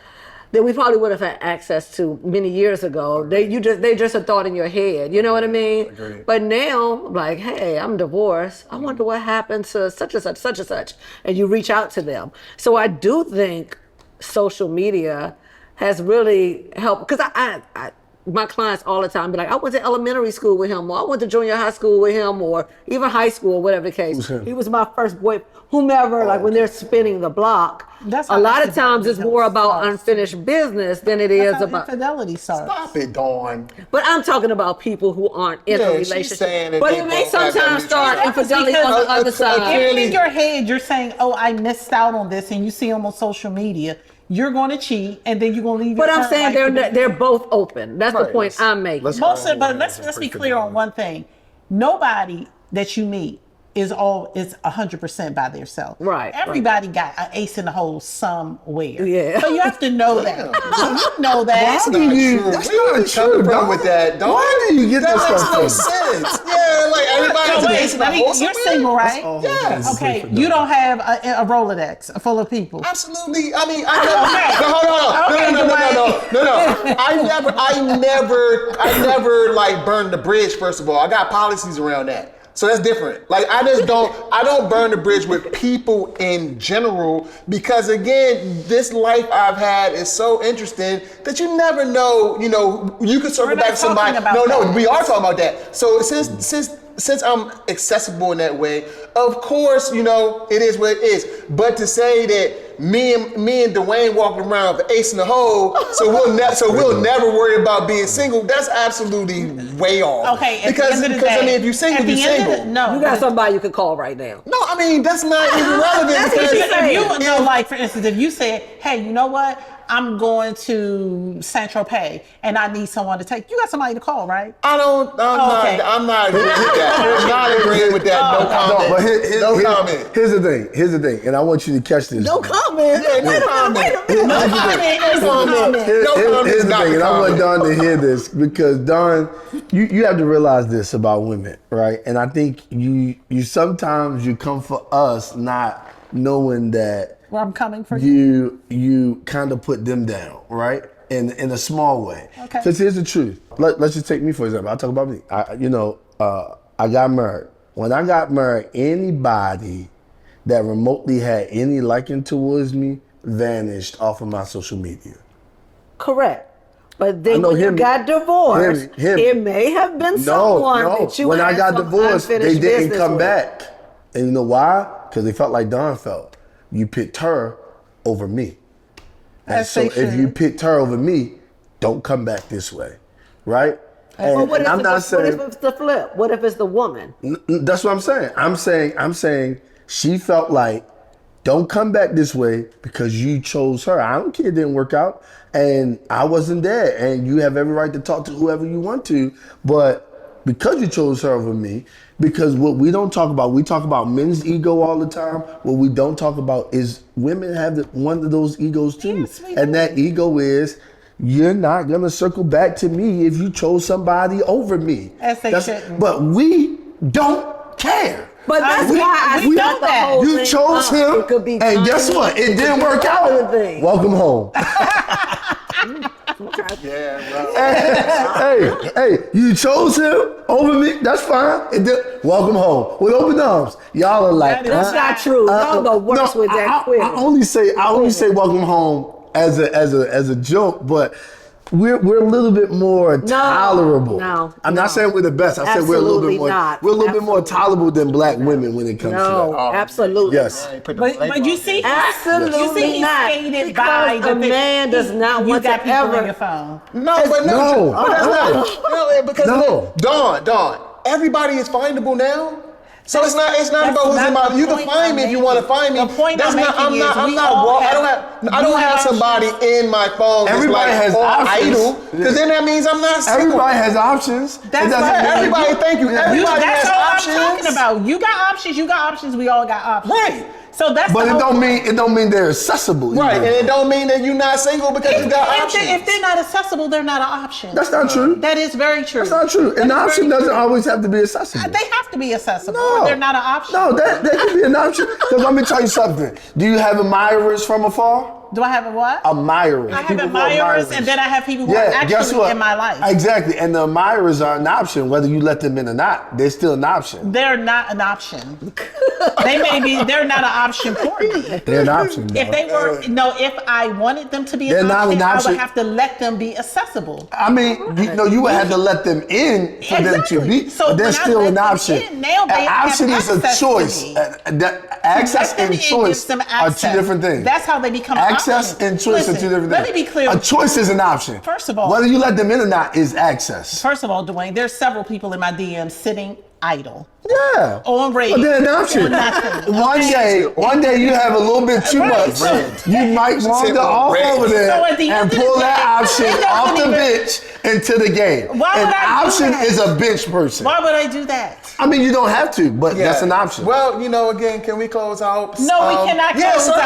that we probably would have had access to many years ago. They just a thought in your head, you know what I mean? Agreed. But now, like, hey, I'm divorced. I wonder what happened to such and such, such and such. And you reach out to them. So I do think social media has really helped, because I my clients all the time be like, I went to elementary school with him, or I went to junior high school with him, or even high school, whatever the case. He was my first boy, whomever, like when they're spinning the block. That's a how lot of times it's more about starts. unfinished business than it is That's how about... infidelity starts. Stop it, Dawn. But I'm talking about people who aren't in a she's relationship. saying that But they it may both have that sometimes start mutual- infidelity on the other side. If in your head you're saying, oh, I missed out on this, and you see them on social media, you're going to cheat, and then you're going to leave. But I'm saying they're both open. That's the point I'm making. But let's be clear on one thing. Nobody that you meet is 100% by themselves. Right. Everybody got an ace in the hole somewhere. Yeah. So you have to know that. You know that. That's not true. That's not true, bro. With that, why do you get that makes stuff no from? sense. Yeah, like everybody has an ace in the hole. You're single, right? Yes. Okay. You don't have a Rolodex full of people. Absolutely. I mean, I never like burned the bridge. First of all, I got policies around that. So that's different. Like I don't burn the bridge with people in general because again, this life I've had is so interesting that you never know, you could circle back to somebody. No, we are talking about that. So since I'm accessible in that way, of course, it is what it is. But to say that me and Dwayne walking around with an ace in the hole, so we'll never worry about being single, that's absolutely way off. Okay, because if you're single, you're single. You got somebody you could call right now. No, I mean that's not even relevant. For instance, if you said, hey, you know what? I'm going to Saint Tropez and I need someone to take. You got somebody to call, right? I'm not agreeing with that. I'm not agreeing with that. No comment. No comment. Here's the thing, and I want you to catch this. No comment. Yeah, no comment. No comment. Here's the thing, and I want Dawn to hear this because Dawn, you have to realize this about women, right? And I think you sometimes you come for us not knowing that. Where I'm coming from you kind of put them down, right? In a small way. Okay. Because here's the truth. Let's just take me for example. I'll talk about me. I got married. When I got married, anybody that remotely had any liking towards me vanished off of my social media. Correct. But then when you got divorced, it may have been someone that you when had I got divorced, they didn't come with. back. And you know why? Because they felt like Dawn felt. You picked her over me. And so if you picked her over me, don't come back this way, right? Well, what if it's the flip? What if it's the woman? That's what I'm saying. I'm saying she felt like, don't come back this way because you chose her. I don't care it didn't work out and I wasn't there and you have every right to talk to whoever you want to, but because you chose her over me, because what we don't talk about, we talk about men's ego all the time. What we don't talk about is women have one of those egos too. Yes, and that ego is, you're not gonna circle back to me if you chose somebody over me. Shouldn't. But we don't care. But that's why I know that. You chose him, and guess what? It didn't work out. Welcome home. Hey, you chose him over me. That's fine. Welcome home with open arms. Y'all are like, that's not true. Y'all go worse with that. I only say welcome home as a joke, but we're a little bit more tolerable. I'm not saying we're the best. I said we're a little bit more. We're a little bit more tolerable than black women when it comes to that. No, absolutely. Yes. But you see, absolutely not. Because a man does not want to ever. On your phone. Dawn. Everybody is findable now. So it's not about who's in my. You can find me if you want to find me. The point I'm making is I don't have somebody in my phone. Everybody has options. Idle, because then that means I'm not single. Everybody has options. That's right. Everybody, thank you. Everybody has options. That's all I'm talking about. You got options. You got options. We all got options. Right. So that's. But it don't mean they're accessible. Right, and it don't mean that you're not single because you got options. If they're not accessible, they're not an option. That's not true. That is very true. That's not true. An option doesn't always have to be accessible. They have to be accessible. Or they're not an option. No, that could be an option. Because let me tell you something. Do you have admirers from afar? Do I have a what? Admirers. I have admirers, and then I have people who are actually in my life. Exactly, and the admirers are an option, whether you let them in or not. They're still an option. They're not an option. They're not an option for me. They're an option. If they were, if I wanted them to be an option, I would have to let them be accessible. I mean, you would have to let them in for them to be, but they're still an option. An option is a choice. Access and choice are two different things. That's how they become an option. Access and choice are two different things. Let me be clear. A choice is an option. First of all, whether you let them in or not is access. First of all, Dwayne, there's several people in my DMs sitting idle. Yeah. On radio. Well, then an option. On nothing. One day you have a little bit too much. You might wander off over there So at the and end of pull the that day, option it off the doesn't bench into the game. Why would An I do option that? is a bench person. Why would I do that? I mean, you don't have to, but that's an option. Well, again, can we close out? No, we cannot close out.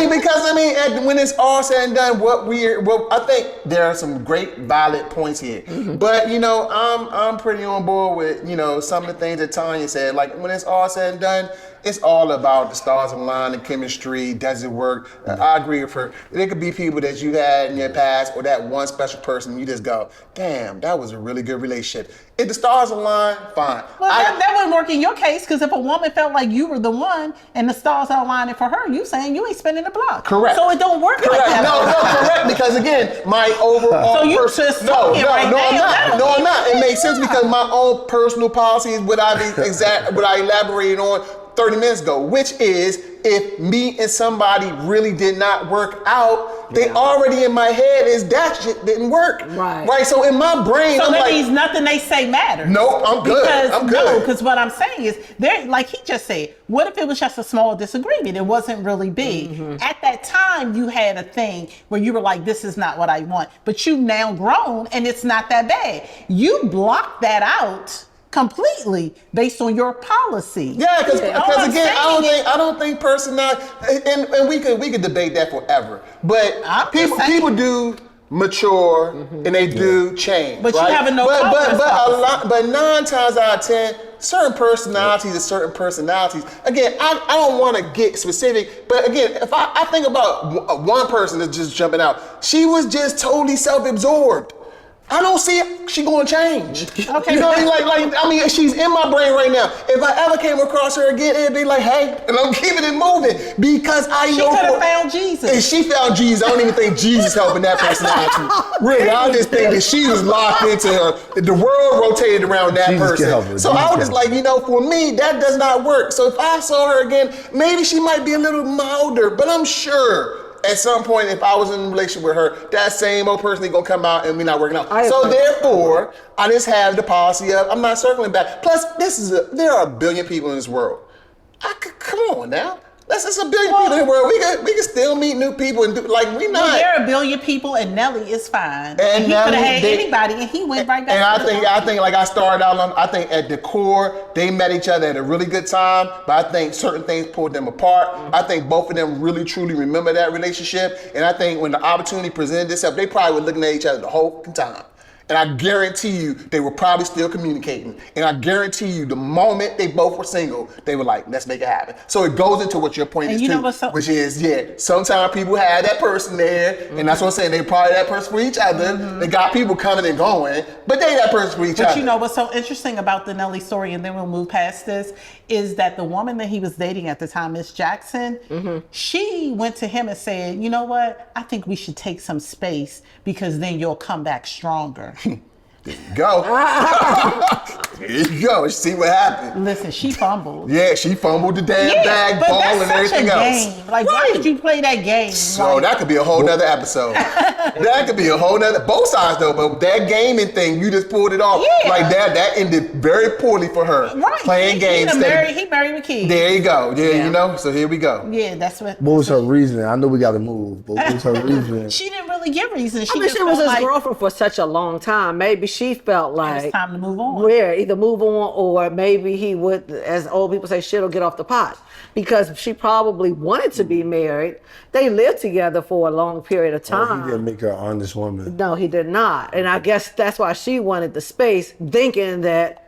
Because when it's all said and done, I think there are some great valid points here. Mm-hmm. But I'm pretty on board with some of the things that Tanya said. Like when it's all said and done, it's all about the stars align, the chemistry, does it work? I agree with her. There could be people that you had in your past or that one special person, you just go, damn, that was a really good relationship. If the stars align, fine. Well, that wouldn't work in your case, because if a woman felt like you were the one and the stars are aligning for her, you saying you ain't spinning the block. Correct. So it don't work like that. No, correct. Because again, my overall So you just talking right now. I'm not. It makes sense because my own personal policies, what I elaborated on 30 minutes ago, which is if me and somebody really did not work out, they already in my head is that shit didn't work. Right. So in my brain, so I'm that like, means nothing they say matters. No, I'm good. No, because what I'm saying is, like he just said, what if it was just a small disagreement? It wasn't really big. Mm-hmm. At that time, you had a thing where you were like, this is not what I want. But you now grown and it's not that bad. You blocked that out completely based on your policy. Yeah, because again, I don't think personality, and we could debate that forever. But people do mature and they do change. But right? you have but 9 times out of 10, certain personalities are certain personalities. Again, I don't want to get specific, but again, if I think about one person that's just jumping out, she was just totally self-absorbed. I don't see she going to change. Okay. You know what I mean? She's in my brain right now. If I ever came across her again, it'd be like, hey, and I'm keeping it moving because I know. She could have found Jesus. And she found Jesus. I don't even think Jesus helping that personality. Really, I just think that she was locked into her. The world rotated around that person. So I was just like, for me, that does not work. So if I saw her again, maybe she might be a little milder, but I'm sure at some point, if I was in a relationship with her, that same old person is going to come out and we're not working out. Therefore, I just have the policy of I'm not circling back. Plus, there are a billion people in this world. Come on now. It's a billion people in the world. We can still meet new people and there are a billion people and Nelly is fine. And he could have had anybody and he went right back. And I think like I started out on, I think at the core, they met each other at a really good time, but I think certain things pulled them apart. Mm-hmm. I think both of them really truly remember that relationship. And I think when the opportunity presented itself, they probably were looking at each other the whole time. And I guarantee you, they were probably still communicating. And I guarantee you, the moment they both were single, they were like, let's make it happen. So it goes into what your point is too, which is, sometimes people have that person there, and that's what I'm saying, they probably that person for each other. Mm-hmm. They got people coming and going, but they that person for each other. But you know what's so interesting about the Nelly story, and then we'll move past this, is that the woman that he was dating at the time, Miss Jackson, she went to him and said, you know what, I think we should take some space because then you'll come back stronger. There you go. There you go. See what happened. Listen, she fumbled. Yeah, she fumbled the damn bag, ball, and everything else. Game. Like, why did you play that game? So that could be a whole nother episode. That could be a whole nother, both sides though, but that gaming thing, you just pulled it off. Yeah. Like that ended very poorly for her. Right. Playing games. He married with kids. There you go. Yeah, so here we go. Yeah, that's what. What was her reasoning? I know we got to move, but what was her reasoning? She didn't really give reason. She was his girlfriend for such a long time. Maybe she felt like it's time to move on. Either move on or maybe he would, as old people say, shit'll get off the pot. Because she probably wanted to be married. They lived together for a long period of time. He didn't make her an honest woman. No, he did not. And I guess that's why she wanted the space, thinking that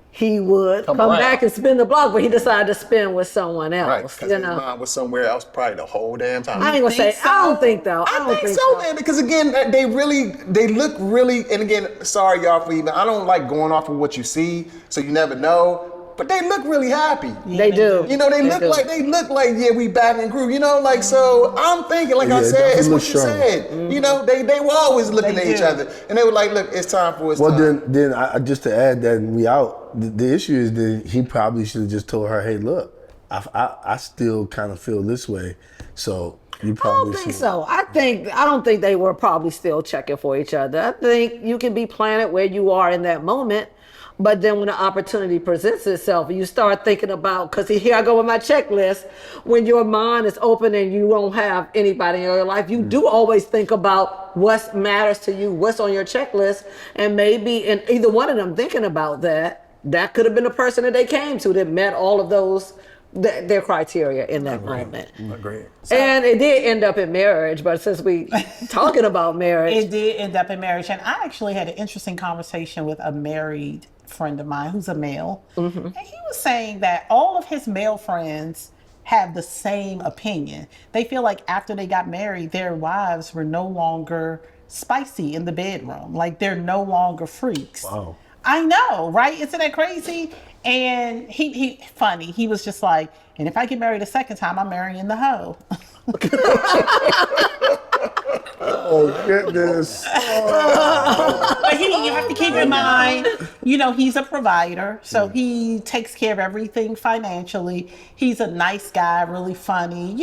he would come back and spin the block, but he decided to spin with someone else. Right, because his mind was somewhere else probably the whole damn time. I ain't gonna say, so? I don't think though. I don't think so, man, because again, they look really, and again, sorry y'all for even, I don't like going off of what you see, so you never know. But they look really happy. Yeah, they do. They look like we back in groove. So I'm thinking, like I said, it's what you said. Mm-hmm. They were always looking at each other, and they were like, "Look, it's time for us." Well, then I just to add that we out. The issue is that he probably should have just told her, "Hey, look, I still kind of feel this way." So you probably. I don't think so. I don't think they were probably still checking for each other. I think you can be planted where you are in that moment. But then when the opportunity presents itself, you start thinking about, because here I go with my checklist, when your mind is open and you don't have anybody in your life, you do always think about what matters to you, what's on your checklist. And maybe in either one of them thinking about that could have been the person that they came to that met all of those, their criteria in that moment. Agreed. And it did end up in marriage, but since we talking about marriage. It did end up in marriage. And I actually had an interesting conversation with a married friend of mine who's a male. And he was saying that all of his male friends have the same opinion. They feel like after they got married, their wives were no longer spicy in the bedroom. Like they're no longer freaks. Wow. I know, right? Isn't that crazy? And he funny. He was just like, and if I get married a second time, I'm marrying the hoe. Oh, goodness. But you have to keep in mind, he's a provider, so he takes care of everything financially. He's a nice guy, really funny,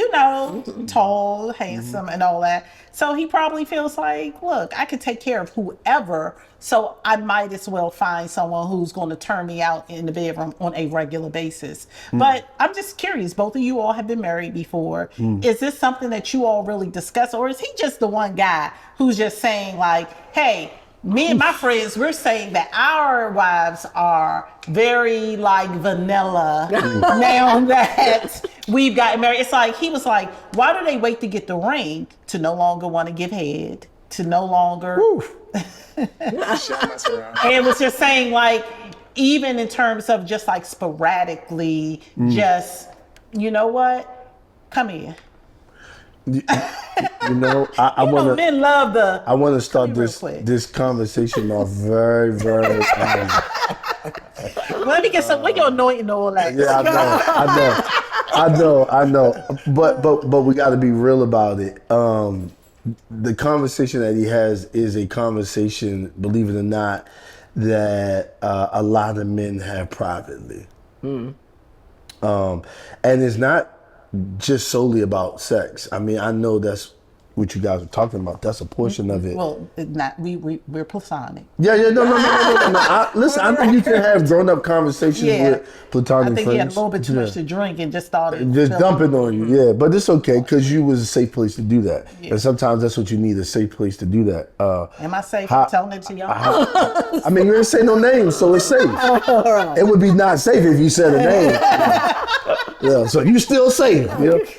tall, handsome, and all that. So he probably feels like, look, I could take care of whoever, so I might as well find someone who's going to turn me out in the bedroom on a regular basis. But I'm just curious, both of you all have been married before. Is this something that you all really discuss, or is he just the one guy who's just saying like, hey, me and my friends, we're saying that our wives are very like vanilla now that we've gotten married. It's like, he was like, why do they wait to get the ring to no longer want to give head, to no longer... And it was just saying like, even in terms of just like sporadically, just, you know what? Come here. I want to. Men love the. I want to start this conversation off very, very. Let me get some. Where your anointing oil that? Yeah, I know. But we got to be real about it. The conversation that he has is a conversation, believe it or not, that a lot of men have privately. And it's not just solely about sex. I mean, I know that's what you guys are talking about. That's a portion of it. Well, not we're platonic. No. Listen, I think you can have grown-up conversations with platonic friends. I think he had a little bit too much to drink and just started dumping on you. Yeah, but it's okay because you was a safe place to do that. And sometimes that's what you need, a safe place to do that. Am I safe for telling it to y'all? I mean, you didn't say no names, so it's safe. It would be not safe if you said a name. Yeah, so you still safe.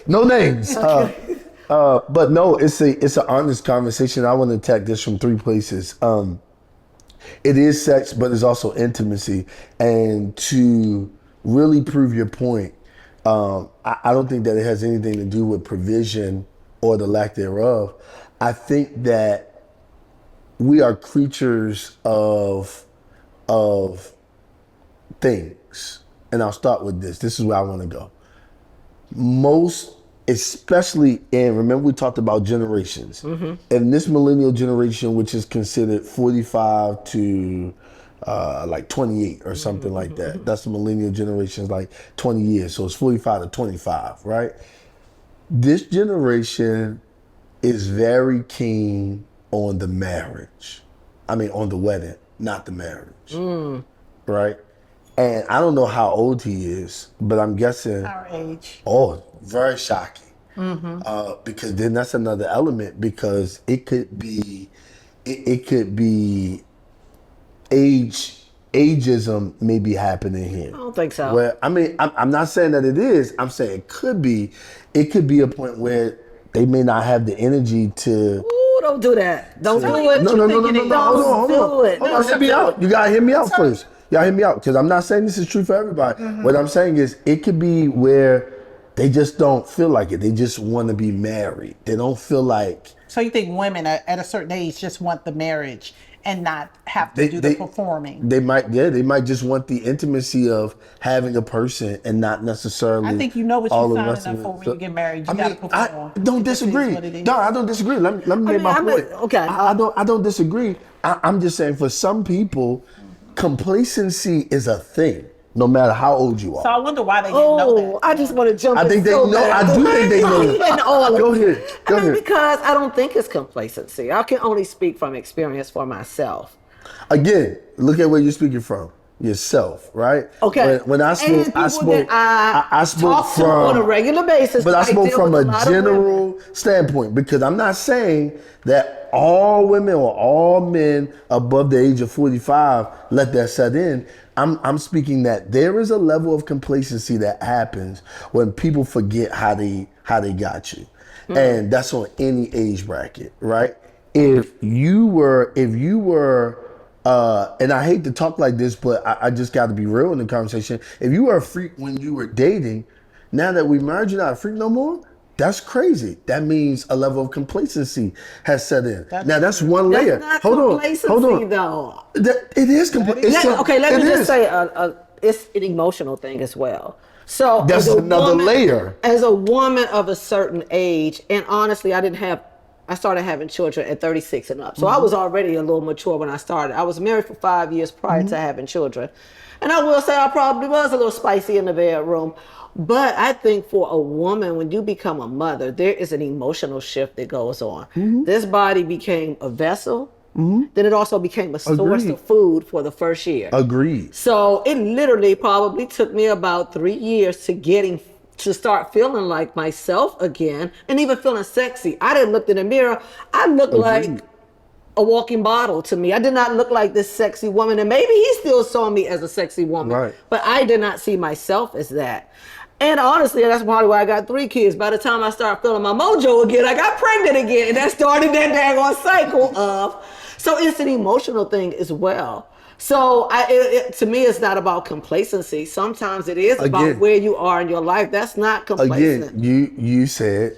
No names. But no, it's an honest conversation. I want to attack this from three places. It is sex, but it's also intimacy. And to really prove your point, I don't think that it has anything to do with provision or the lack thereof. I think that we are creatures of things. And I'll start with this. This is where I want to go. Especially remember we talked about generations. In this millennial generation, which is considered 45 to like 28 or something like that. That's the millennial generation, is like 20 years. So it's 45 to 25, right? This generation is very keen on the marriage. I mean, on the wedding, not the marriage, right? And I don't know how old he is, but I'm guessing our age. Oh, very shocking. Because then that's another element, because it could be ageism may be happening here. I don't think so. Where, I mean, I'm not saying that it is. I'm saying it could be a point where they may not have the energy to. Ooh, don't do that. Don't do it. No. Hold on. Hear me out. You gotta hear me out first. Y'all hear me out, because I'm not saying this is true for everybody. What I'm saying is it could be where they just don't feel like it. They just want to be married. They don't feel like. So you think women at a certain age just want the marriage and not have to do the performing? They might just want the intimacy of having a person and not necessarily. I think you know what you're signing up for when you get married. You gotta perform. I don't disagree. No, I don't disagree. Let me make my point. Okay. I don't disagree. I'm just saying, for some people, complacency is a thing, no matter how old you are. So I wonder why they didn't know that. I just want to jump in. I think they know. I do think they know. Go ahead. Because I don't think it's complacency. I can only speak from experience for myself. Again, look at where you're speaking from. yourself, right? Okay. When I spoke, I spoke, I spoke talk to from on a regular basis. but I spoke deal from with a lot of women. general standpoint because I'm not saying that all women or all men above the age of 45 let that set in. I'm speaking that there is a level of complacency that happens when people forget how they got you, and that's on any age bracket, right? If you were, and I hate to talk like this, but I just got to be real in the conversation. If you were a freak when you were dating, now that we married, you're not a freak no more. That's crazy. That means a level of complacency has set in. Now that's one layer. That's not Hold complacency, on. though. It is complacency. Okay, let me just say it's an emotional thing as well. So That's another layer. As a woman of a certain age, and honestly, I started having children at 36 and up. So I was already a little mature when I started. I was married for 5 years prior to having children. And I will say I probably was a little spicy in the bedroom. But I think for a woman, when you become a mother, there is an emotional shift that goes on. This body became a vessel. Then it also became a source of food for the first year. Agreed. So it literally probably took me about 3 years to start feeling like myself again and even feeling sexy. I didn't look in the mirror. I looked like a walking bottle to me. I did not look like this sexy woman. And maybe he still saw me as a sexy woman. Right. But I did not see myself as that. And honestly, that's probably why I got 3 kids. By the time I started feeling my mojo again, I got pregnant again. And that started that daggone cycle of... So it's an emotional thing as well. So to me, it's not about complacency. Sometimes it is about where you are in your life. That's not complacent. Again, you said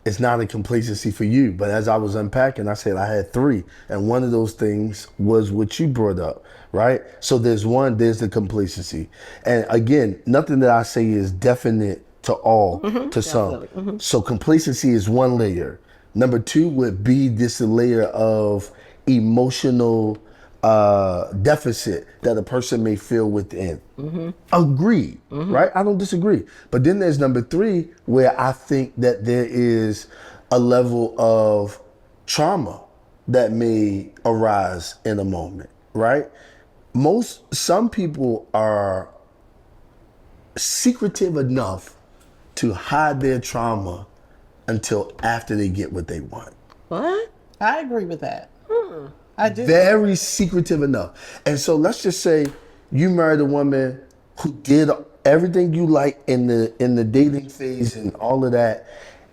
it's not a complacency for you, but as I was unpacking, I said I had 3, and one of those things was what you brought up, right? So there's the complacency, and again, nothing that I say is definite to all, to some. So complacency is one layer. Number 2 would be this layer of emotional deficit that a person may feel within. Agreed, right? I don't disagree. But then there's number 3, where I think that there is a level of trauma that may arise in a moment, right? Some people are secretive enough to hide their trauma until after they get what they want. What? I agree with that. I do. Very secretive enough. And so let's just say you married a woman who did everything you like in the dating phase and all of that.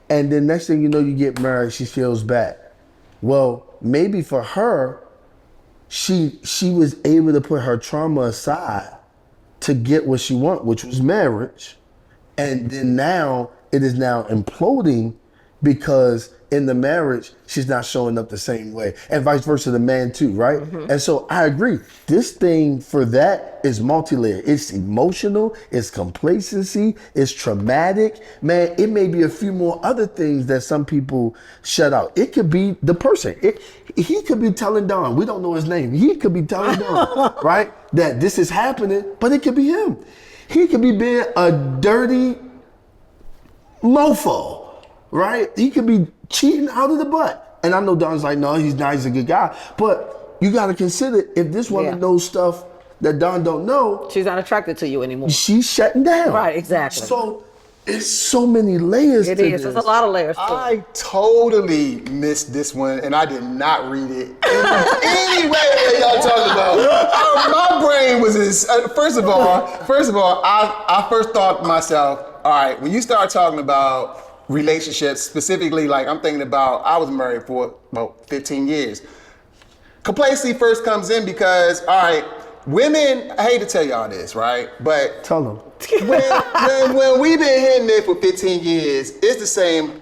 And then next thing you know, you get married, she feels bad. Well, maybe for her, she was able to put her trauma aside to get what she wanted, which was marriage. And then now it is now imploding because in the marriage, she's not showing up the same way, and vice versa, the man too, right? And so I agree. This thing for that is multi-layered. It's emotional, it's complacency, it's traumatic. Man, it may be a few more other things that some people shut out. It could be the person. He could be telling Don, we don't know his name. He could be telling Don, right, that this is happening, but it could be him. He could be being a dirty mofo. Right? He could be cheating out of the butt. And I know Don's like, no, he's not, he's a good guy. But you got to consider, if this woman knows stuff that Don don't know, she's not attracted to you anymore. She's shutting down. Right, exactly. So it's so many layers to this. There's a lot of layers to it. I totally missed this one, and I did not read it any way that y'all talking about. My brain was first of all, I first thought to myself, all right, when you start talking about relationships, specifically, like I'm thinking about, I was married for about 15 years. Complacency first comes in because, all right, women, I hate to tell y'all this, right? But tell them. When we've been hitting it for 15 years, it's the same.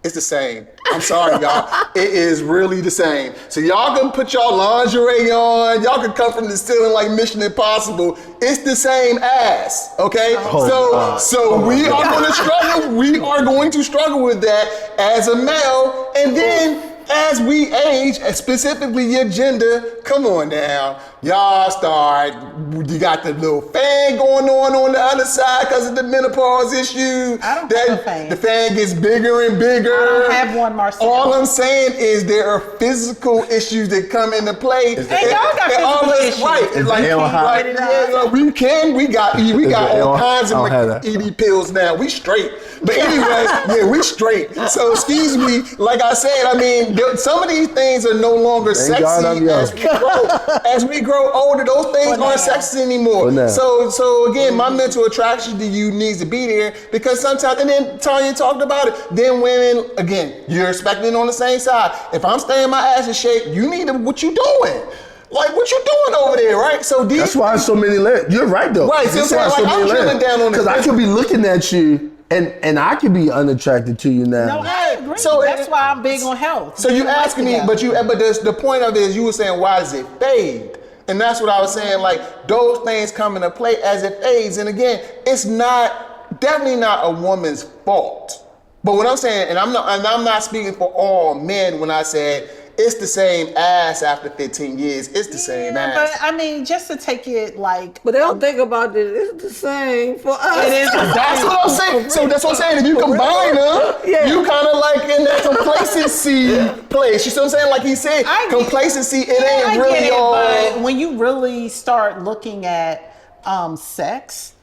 It's the same. I'm sorry, y'all. It is really the same. So y'all can put y'all lingerie on. Y'all can come from the ceiling like Mission Impossible. It's the same ass, okay? So we are going to struggle. We are going to struggle with that as a male. And then as we age, specifically your gender, come on now. y'all start, you got the little fan going on the other side because of the menopause issue. I don't have a fan. The fan gets bigger and bigger. I don't have one, Marcel. All I'm saying is there are physical issues that come into play. And y'all got physical issues. Right. It's like, we got all kinds of ED pills now. We straight. But anyway, yeah, we straight. So excuse me, like I said, I mean, some of these things are no longer sexy as we grow older. Those things aren't sexy anymore. So again, my mental attraction to you needs to be there because sometimes, and then Tanya talked about it, then women, again, you're expecting on the same side. If I'm staying my ass in shape, you need to, what you doing? Like, what you doing over there, right? So that's why so many layers. You're right, though. Right, so I'm drilling down on it. Because I could be looking at you, and I could be unattracted to you now. No, I agree. So that's why I'm big on health. So you asking me, but the point of it is you were saying, why does it fade? And that's what I was saying, like, those things come into play as it fades. And again, it's definitely not a woman's fault. But what I'm saying, and I'm not speaking for all men when I said it's the same ass after 15 years. It's the same ass. But I mean, just to take it like... But they don't think about it. It's the same for us. It is the same. That's what I'm saying. So that's what I'm saying. If you combine them, you kind of like in that complacency place. You see what I'm saying? Like he said, complacency, it ain't really all... But when you really start looking at sex,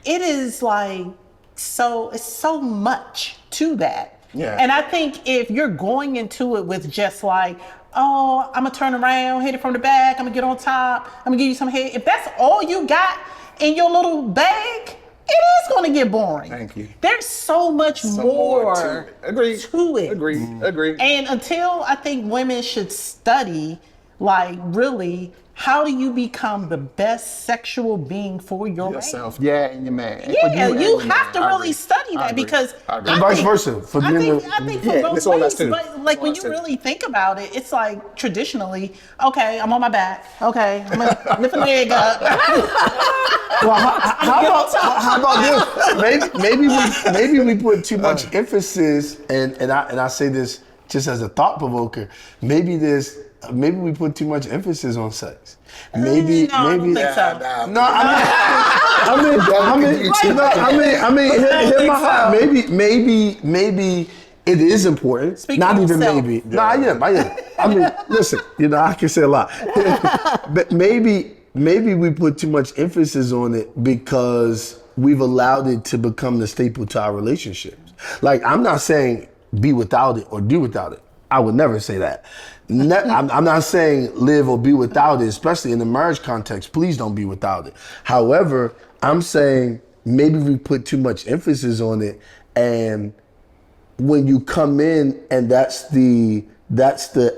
it is like, it's so much to that. Yeah. And I think if you're going into it with just like, oh, I'm gonna turn around, hit it from the back, I'm gonna get on top, I'm gonna give you some head. If that's all you got in your little bag, it is gonna get boring. Thank you. There's so much more to it. Agree. And until I think women should study, like really, how do you become the best sexual being for yourself? Yeah, and your man. Yeah, you have to really study that because and vice versa. I think for both ways, but like when you really think about it, it's like traditionally, okay, I'm on my back. Okay, I'm gonna lift a leg up. Well, how about this? Maybe we put too much emphasis, and I say this just as a thought provoker. Maybe we put too much emphasis on sex. Maybe. I don't think so. No, hear my heart. Maybe it is important. Speak Not for even yourself. maybe. No, I am. I mean, listen. I can say a lot. But maybe we put too much emphasis on it because we've allowed it to become the staple to our relationships. Like, I'm not saying be without it or do without it. I would never say that. I'm not saying live or be without it, especially in the marriage context. Please don't be without it. However, I'm saying maybe we put too much emphasis on it, and when you come in and that's the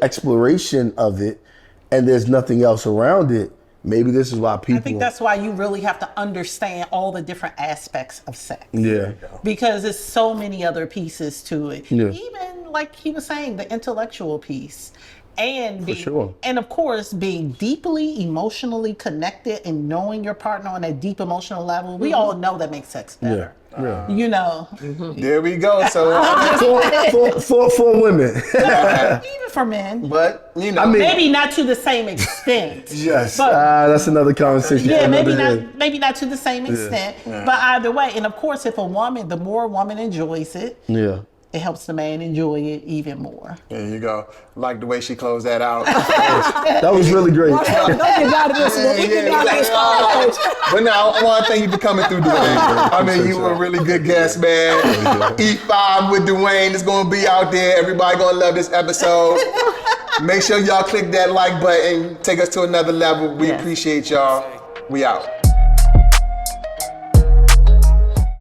exploration of it, and there's nothing else around it, maybe this is why people... I think that's why you really have to understand all the different aspects of sex. Yeah. Because there's so many other pieces to it. Yeah. Even like he was saying, the intellectual piece. And and of course, being deeply emotionally connected and knowing your partner on a deep emotional level, we all know that makes sex better. Yeah. You know. There we go. So for women. Even for men. But maybe not to the same extent. Yes. That's another conversation. Yeah, maybe not to the same extent. Yeah. But either way, and of course, if the more a woman enjoys it, it helps the man enjoy it even more. There you go. Like the way she closed that out. That was really great. But now, I want to thank you for coming through, Dwayne. I mean, you were a really good guest, man. E5 with Dwayne is going to be out there. Everybody going to love this episode. Make sure y'all click that like button. Take us to another level. We appreciate y'all. We out.